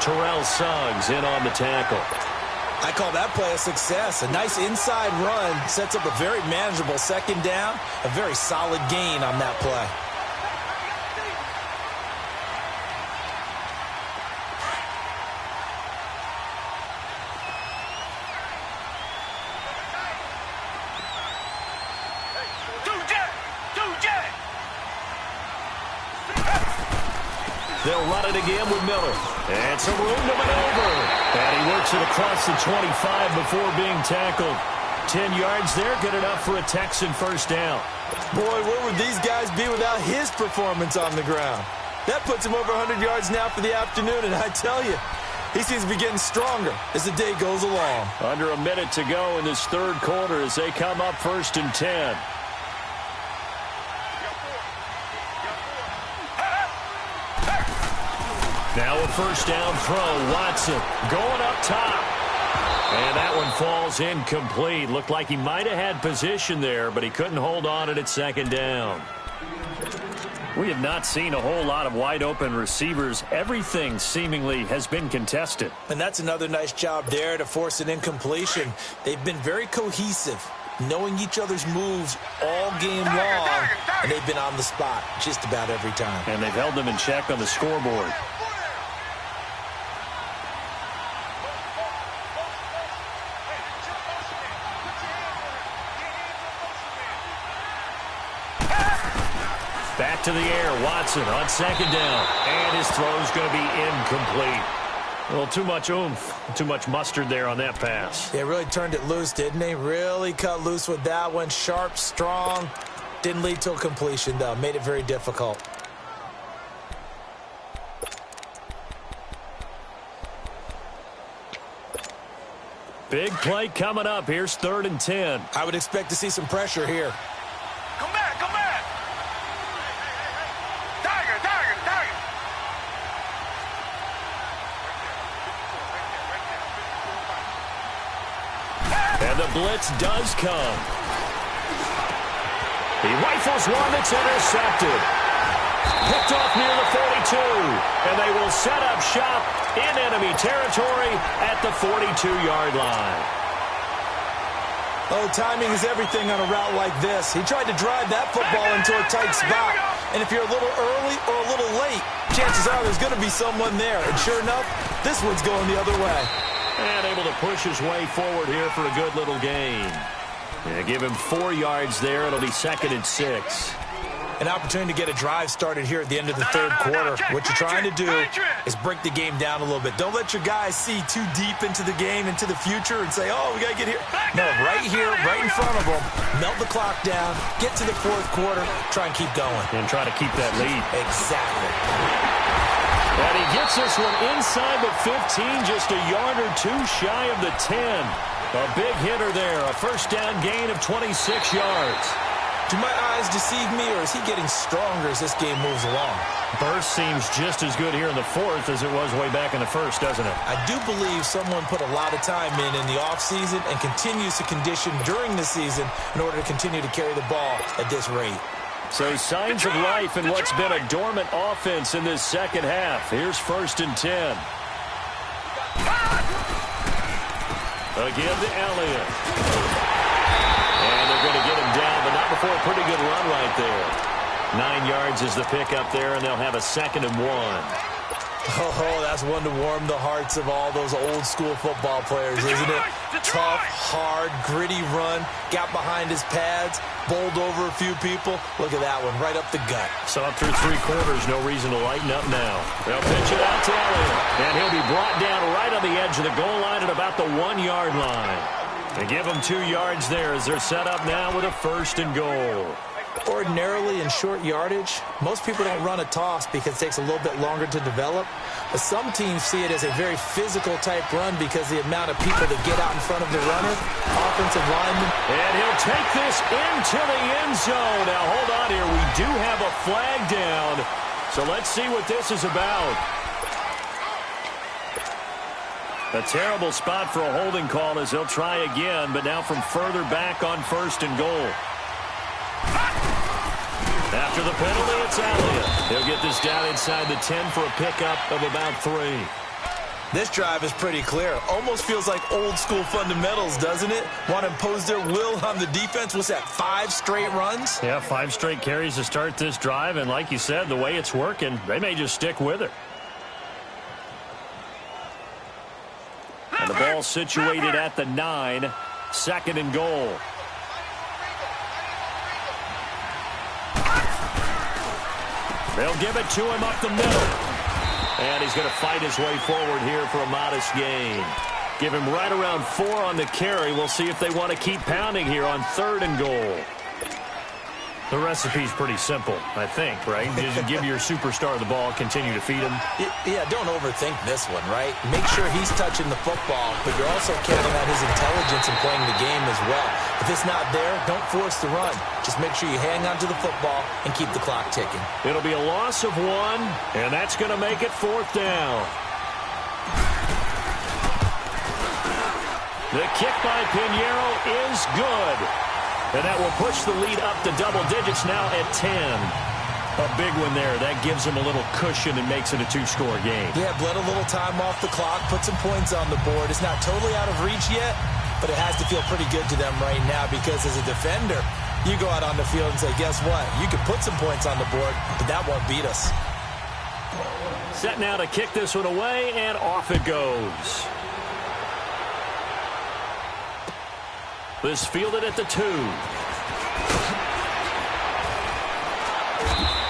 Terrell Suggs in on the tackle. I call that play a success. A nice inside run sets up a very manageable 2nd down. A very solid gain on that play. They'll run it again with Miller. And some room to maneuver. And he works it across the 25 before being tackled. 10 yards there, good enough for a Texan 1st down. Boy, where would these guys be without his performance on the ground? That puts him over 100 yards now for the afternoon, and I tell you, he seems to be getting stronger as the day goes along. Under a minute to go in this 3rd quarter as they come up 1st and 10. Now a 1st down throw. Watson going up top. And that one falls incomplete. Looked like he might have had position there, but he couldn't hold on it at 2nd down. We have not seen a whole lot of wide-open receivers. Everything seemingly has been contested. And that's another nice job there to force an incompletion. They've been very cohesive, knowing each other's moves all game long, and they've been on the spot just about every time. And they've held them in check on the scoreboard. Back to the air, Watson on 2nd down. And his throw's going to be incomplete. A little too much oomph, too much mustard there on that pass. They really turned it loose, didn't they? Really cut loose with that one. Sharp, strong. Didn't lead to a completion, though. Made it very difficult. Big play coming up. Here's 3rd and 10. I would expect to see some pressure here. Come back, come back. Tiger, tiger, tiger. And the blitz does come. He rifles one that's intercepted. Picked off near the 42. And they will set up shop in enemy territory at the 42-yard line. Oh, timing is everything on a route like this. He tried to drive that football into a tight spot. And if you're a little early or a little late, chances are there's going to be someone there. And sure enough, this one's going the other way. And able to push his way forward here for a good little gain. Yeah, give him 4 yards there. It'll be 2nd and 6. An opportunity to get a drive started here at the end of the 3rd quarter. What you're trying to do is break the game down a little bit. Don't let your guys see too deep into the game, into the future, and say, oh, we got to get here. No, right here, right in front of them. Melt the clock down, get to the 4th quarter, try and keep going. And try to keep that lead. Exactly. And he gets this one inside the 15, just a yard or two shy of the 10. A big hitter there, a 1st down gain of 26 yards. Do my eyes deceive me, or is he getting stronger as this game moves along? Burst seems just as good here in the fourth as it was way back in the first, doesn't it? I do believe someone put a lot of time in the offseason and continues to condition during the season in order to continue to carry the ball at this rate. So signs of life in what's been a dormant offense in this second half. Here's 1st and 10. Again to Elliott. And they're going to get him down, but not before a pretty good run right there. 9 yards is the pickup there, and they'll have a 2nd and 1. Oh, that's one to warm the hearts of all those old-school football players, isn't it? Tough, hard, gritty run, got behind his pads, bowled over a few people. Look at that one, right up the gut. So up through 3 quarters, no reason to lighten up now. They'll pitch it out to Elliott, and he'll be brought down right on the edge of the goal line at about the 1-yard line. They give him 2 yards there as they're set up now with a 1st and goal. Ordinarily in short yardage, most people don't run a toss because it takes a little bit longer to develop. But some teams see it as a very physical type run because the amount of people that get out in front of the runner, offensive lineman. And he'll take this into the end zone. Now hold on here. We do have a flag down. So let's see what this is about. A terrible spot for a holding call as they'll try again, but now from further back on 1st and goal. After the penalty, it's Elliott. He'll get this down inside the 10 for a pickup of about 3. This drive is pretty clear. Almost feels like old-school fundamentals, doesn't it? Want to impose their will on the defense. What's that, 5 straight runs? Yeah, 5 straight carries to start this drive, and like you said, the way it's working, they may just stick with it. And the ball situated at the 9, 2nd and goal. They'll give it to him up the middle. And he's going to fight his way forward here for a modest gain. Give him right around 4 on the carry. We'll see if they want to keep pounding here on 3rd and goal. The recipe's pretty simple, I think, right? Just give your superstar the ball, continue to feed him. Yeah, don't overthink this one, right? Make sure he's touching the football, but you're also counting on his intelligence in playing the game as well. If it's not there, don't force the run. Just make sure you hang on to the football and keep the clock ticking. It'll be a loss of 1, and that's going to make it 4th down. The kick by Pinheiro is good. And that will push the lead up to double digits now at 10. A big one there. That gives them a little cushion and makes it a 2-score game. Yeah, bled a little time off the clock, put some points on the board. It's not totally out of reach yet, but it has to feel pretty good to them right now because as a defender, you go out on the field and say, guess what? You can put some points on the board, but that won't beat us. Set now to kick this one away, and off it goes. This fielded at the 2.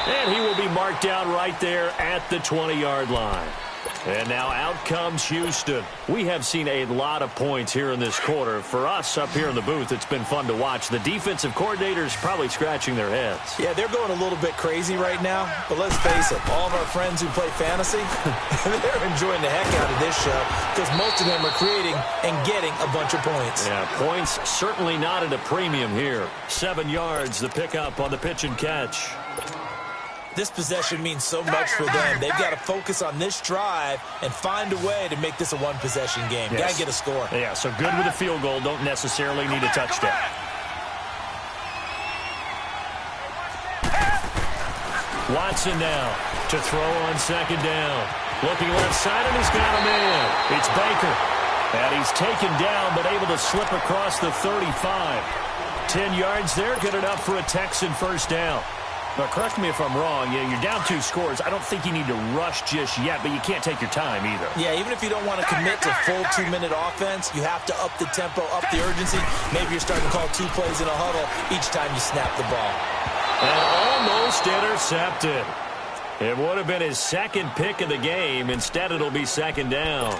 And he will be marked down right there at the 20-yard line. And now out comes Houston. We have seen a lot of points here in this quarter. For us up here in the booth, it's been fun to watch. The defensive coordinators probably scratching their heads. Yeah, they're going a little bit crazy right now. But let's face it, all of our friends who play fantasy, they're enjoying the heck out of this show because most of them are creating and getting a bunch of points. Yeah, points certainly not at a premium here. 7 yards, the pickup on the pitch and catch. This possession means so much for them. They've got to focus on this drive and find a way to make this a one-possession game. Yes. Got to get a score. Yeah, so good with a field goal. Don't necessarily need a touchdown. Watson now to throw on 2nd down. Looking left side, and he's got a man. It's Baker. And he's taken down, but able to slip across the 35. 10 yards there, good enough for a Texan 1st down. Now, correct me if I'm wrong. Yeah, you're down 2 scores. I don't think you need to rush just yet, but you can't take your time either. Yeah, even if you don't want to commit to full 2-minute offense, you have to up the tempo, up the urgency. Maybe you're starting to call 2 plays in a huddle each time you snap the ball. And almost intercepted. It would have been his 2nd pick of the game. Instead, it'll be 2nd down.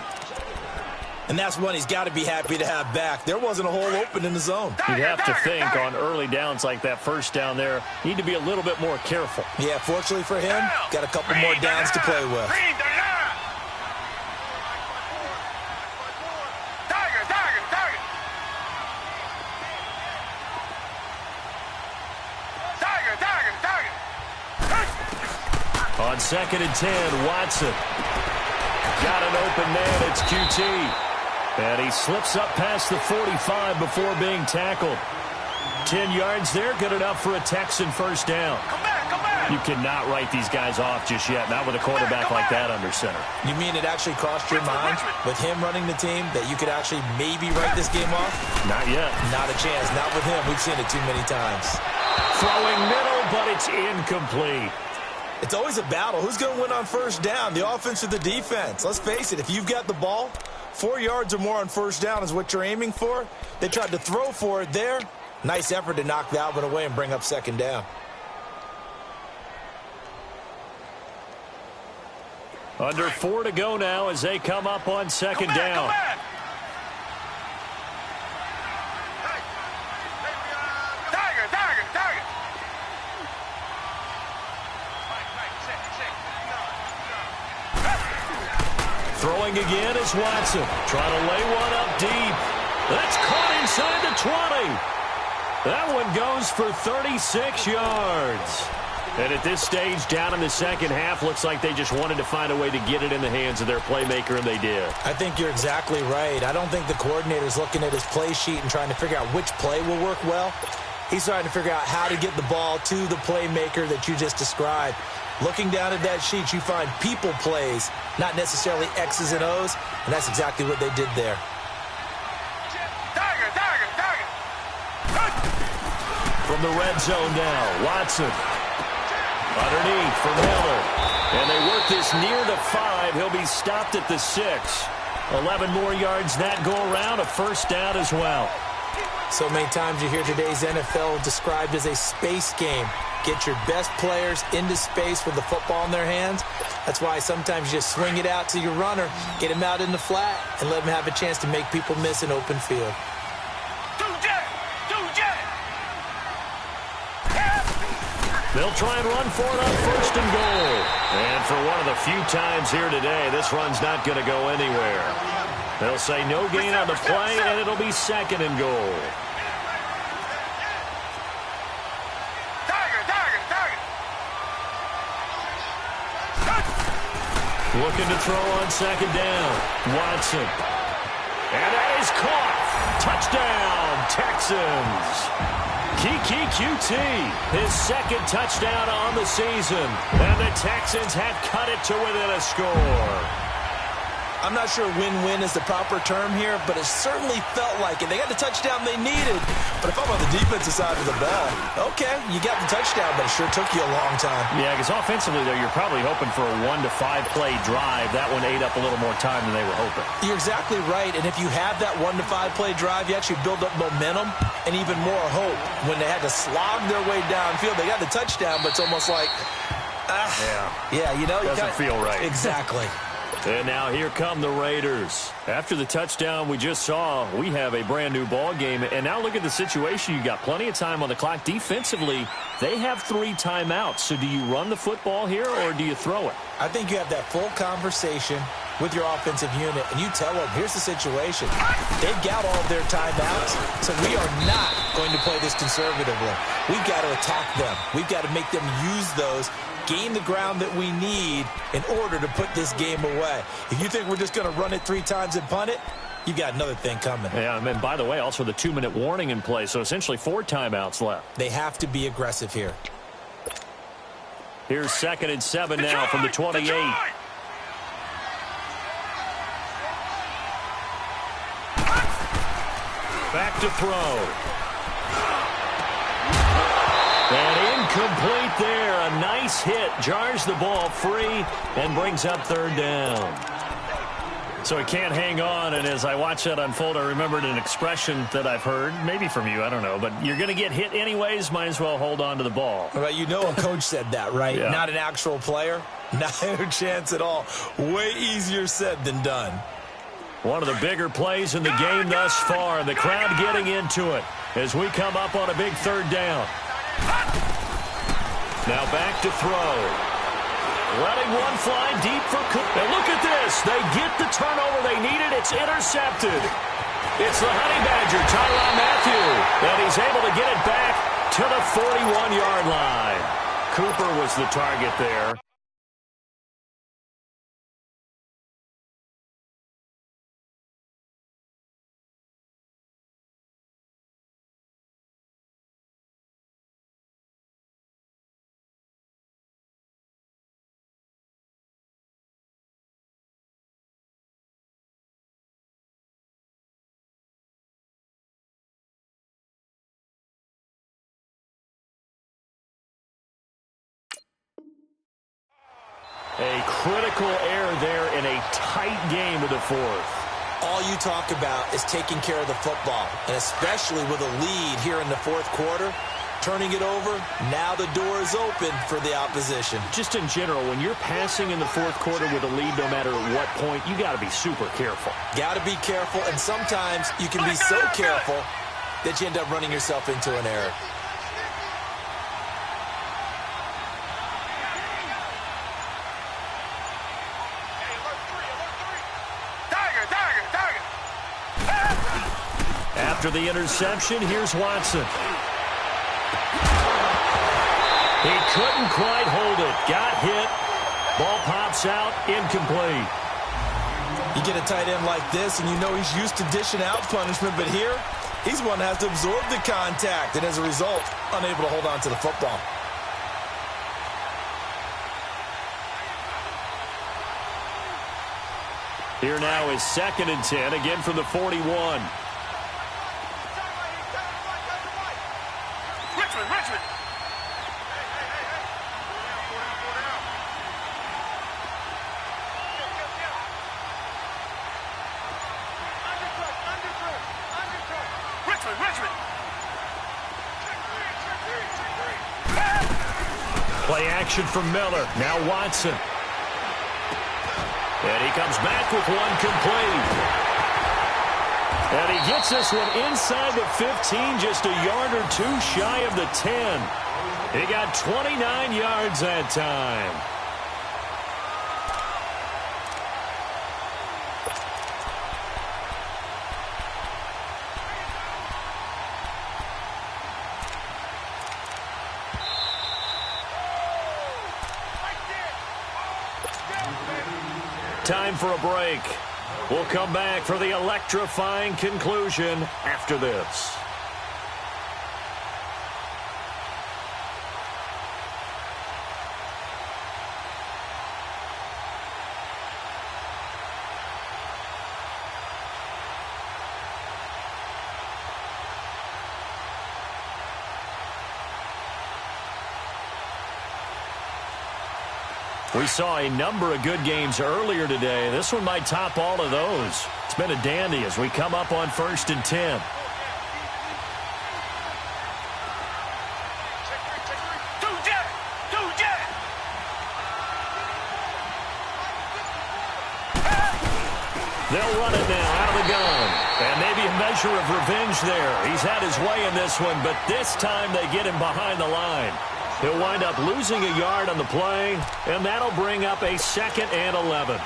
And that's one he's got to be happy to have back. There wasn't a hole open in the zone. You'd have to think on early downs like that 1st down there, need to be a little bit more careful. Yeah, fortunately for him, got a couple more downs to play with. On 2nd and 10, Watson. Got an open man. It's QT. And he slips up past the 45 before being tackled. 10 yards there, good enough for a Texan first down. Come back, come back. You cannot write these guys off just yet, not with a quarterback like that under center. You mean it actually crossed your mind with him running the team that you could actually maybe write this game off? Not yet. Not a chance. Not with him. We've seen it too many times. Throwing middle, but it's incomplete. It's always a battle. Who's going to win on first down, the offense or the defense? Let's face it, if you've got the ball, 4 yards or more on first down is what you're aiming for. They tried to throw for it there. Nice effort to knock that one away and bring up second down. Under 4 to go now as they come up on second down. Throwing again is Watson. Trying to lay one up deep. That's caught inside the 20. That one goes for 36 yards. And at this stage, down in the second half, looks like they just wanted to find a way to get it in the hands of their playmaker, and they did. I think you're exactly right. I don't think the coordinator's looking at his play sheet and trying to figure out which play will work well. He's trying to figure out how to get the ball to the playmaker that you just described. Looking down at that sheet, you find people plays, not necessarily X's and O's, and that's exactly what they did there. From the red zone now, Watson. Underneath for Miller. And they work this near the 5. He'll be stopped at the 6. 11 more yards that go around, a first down as well. So many times you hear today's NFL described as a space game. Get your best players into space with the football in their hands. That's why sometimes you just swing it out to your runner, get him out in the flat, and let him have a chance to make people miss an open field. They'll try and run for it on first and goal. And for one of the few times here today, this run's not going to go anywhere. They'll say no gain on the play, and it'll be second and goal. Looking to throw on second down. Watson. And that is caught. Touchdown, Texans. Kiki QT, his second touchdown on the season. And the Texans have cut it to within a score. I'm not sure win-win is the proper term here, but it certainly felt like it. They got the touchdown they needed. But if I'm on the defensive side of the ball, okay, you got the touchdown, but it sure took you a long time. Yeah, because offensively, though, you're probably hoping for a 1 to 5 play drive. That one ate up a little more time than they were hoping. You're exactly right, and if you have that 1 to 5 play drive, you actually build up momentum and even more hope. When they had to slog their way downfield, they got the touchdown, but it's almost like, yeah, you know. Doesn't feel right. Exactly. And now here come the Raiders. After the touchdown we just saw, we have a brand new ball game. And now look at the situation. You got plenty of time on the clock. Defensively, they have 3 timeouts. So do you run the football here or do you throw it? I think you have that full conversation with your offensive unit, and you tell them, here's the situation. They've got all of their timeouts, so we are not going to play this conservatively. We've got to attack them. We've got to make them use those, gain the ground that we need in order to put this game away. If you think we're just going to run it 3 times and punt it, you got another thing coming. Yeah, and by the way, also the 2-minute warning in play, so essentially 4 timeouts left. They have to be aggressive here. Here's 2nd and 7 now from the 28. Back to throw. And incomplete there. A nice hit. Jars the ball free and brings up 3rd down. So he can't hang on, and as I watch that unfold, I remembered an expression that I've heard, maybe from you, I don't know, but you're going to get hit anyways, might as well hold on to the ball. Well, you know a coach said that, right? Yeah. Not an actual player. Not a chance at all. Way easier said than done. One of the bigger plays in the game thus far, and the crowd getting into it as we come up on a big 3rd down. Now back to throw. Letting one fly deep for Cook. And look at this. They get the turnover they needed. It's intercepted. It's the Honey Badger, Tyrann Mathieu. And he's able to get it back to the 41-yard line. Cooper was the target there. A critical error there in a tight game of the fourth. All you talk about is taking care of the football, and especially with a lead here in the fourth quarter, turning it over, now the door is open for the opposition. Just in general, when you're passing in the fourth quarter with a lead, no matter what point, you got to be super careful. Got to be careful, and sometimes you can be so careful that you end up running yourself into an error. After the interception, here's Watson. He couldn't quite hold it. Got hit. Ball pops out. Incomplete. You get a tight end like this, and you know he's used to dishing out punishment, but here, he's one that has to absorb the contact, and as a result, unable to hold on to the football. Here now is 2nd and 10, again from the 41. Richmond. Play action from Miller. Now Watson. And he comes back with one complete. And he gets this one inside the 15, just a yard or two shy of the 10. He got 29 yards that time. Time for a break. We'll come back for the electrifying conclusion after this. We saw a number of good games earlier today. This one might top all of those. It's been a dandy as we come up on 1st and 10. They'll run it now out of the gun. And maybe a measure of revenge there. He's had his way in this one, but this time they get him behind the line. He'll wind up losing a yard on the play, and that'll bring up a 2nd and 11.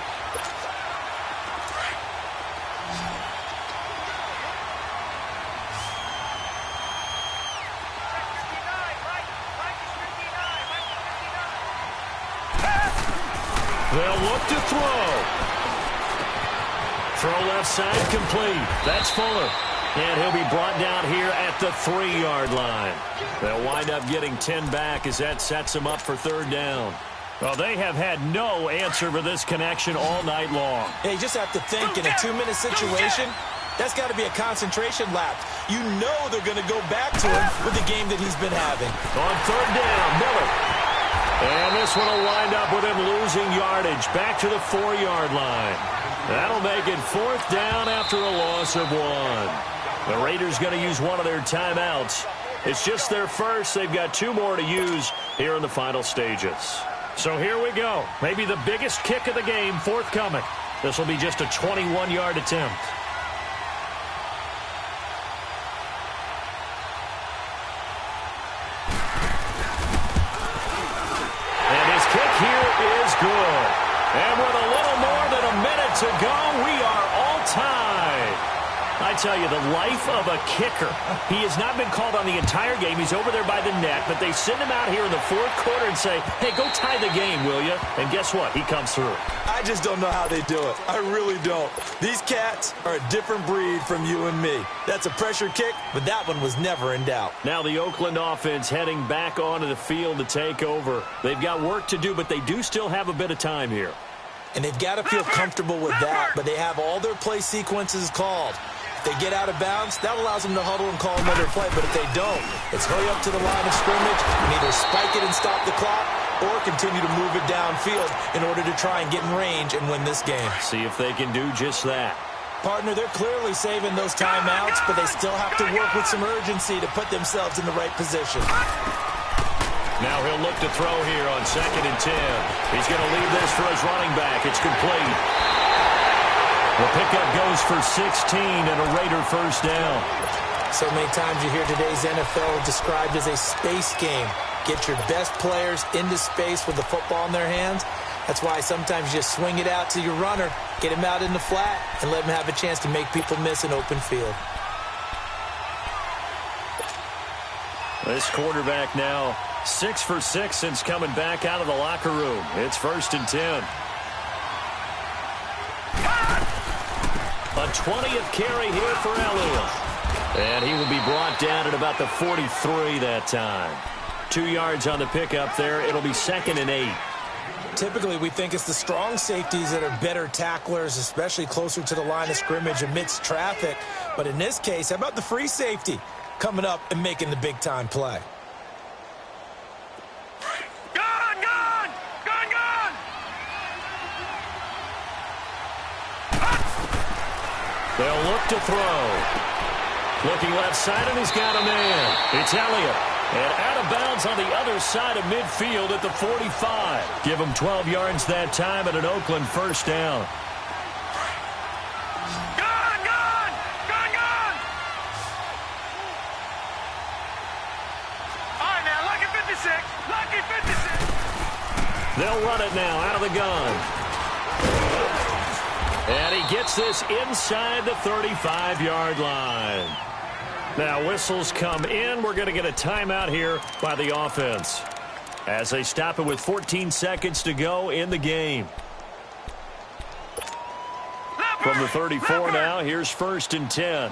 They'll look to throw. Throw left side complete. That's Fuller. And he'll be brought down here at the 3-yard line. They'll wind up getting 10 back as that sets them up for 3rd down. Well, they have had no answer for this connection all night long. Yeah, you just have to think in a 2-minute situation, that's got to be a concentration lapse. You know they're going to go back to him with the game that he's been having. On 3rd down, Miller. And this one will wind up with him losing yardage back to the 4-yard line. That'll make it 4th down after a loss of 1. The Raiders going to use one of their timeouts. It's just their first. They've got 2 more to use here in the final stages. So here we go. Maybe the biggest kick of the game forthcoming. This will be just a 21-yard attempt. And his kick here is good. And with a little more than a minute to go, we are all tied. I tell you, the life of a kicker. He has not been called on the entire game. He's over there by the net, but they send him out here in the 4th quarter and say, hey, go tie the game, will you? And guess what? He comes through. I just don't know how they do it. I really don't. These cats are a different breed from you and me. That's a pressure kick, but that one was never in doubt. Now the Oakland offense heading back onto the field to take over. They've got work to do, but they do still have a bit of time here. And they've got to feel comfortable with that, but they have all their play sequences called. If they get out of bounds, that allows them to huddle and call another play, but if they don't, it's hurry up to the line of scrimmage and either spike it and stop the clock or continue to move it downfield in order to try and get in range and win this game. See if they can do just that. Partner, they're clearly saving those timeouts, but they still have to work with some urgency to put themselves in the right position. Now he'll look to throw here on 2nd and 10. He's going to leave this for his running back. It's complete. The pickup goes for 16 and a Raider first down. So many times you hear today's NFL described as a space game. Get your best players into space with the football in their hands. That's why sometimes you just swing it out to your runner, get him out in the flat, and let him have a chance to make people miss an open field. This quarterback now 6 for 6 since coming back out of the locker room. It's 1st and 10. A 20th carry here for Eric.Lew. And he will be brought down at about the 43 that time. 2 yards on the pickup there. It'll be 2nd and 8. Typically, we think it's the strong safeties that are better tacklers, especially closer to the line of scrimmage amidst traffic. But in this case, how about the free safety coming up and making the big-time play? They'll look to throw. Looking left side, and he's got a man. It's Elliott. And out of bounds on the other side of midfield at the 45. Give him 12 yards that time at an Oakland first down. All right, now, lucky 56. Lucky 56. They'll run it now out of the gun. And he gets this inside the 35-yard line. Now whistles come in. We're going to get a timeout here by the offense as they stop it with 14 seconds to go in the game. From the 34 now, here's 1st and 10.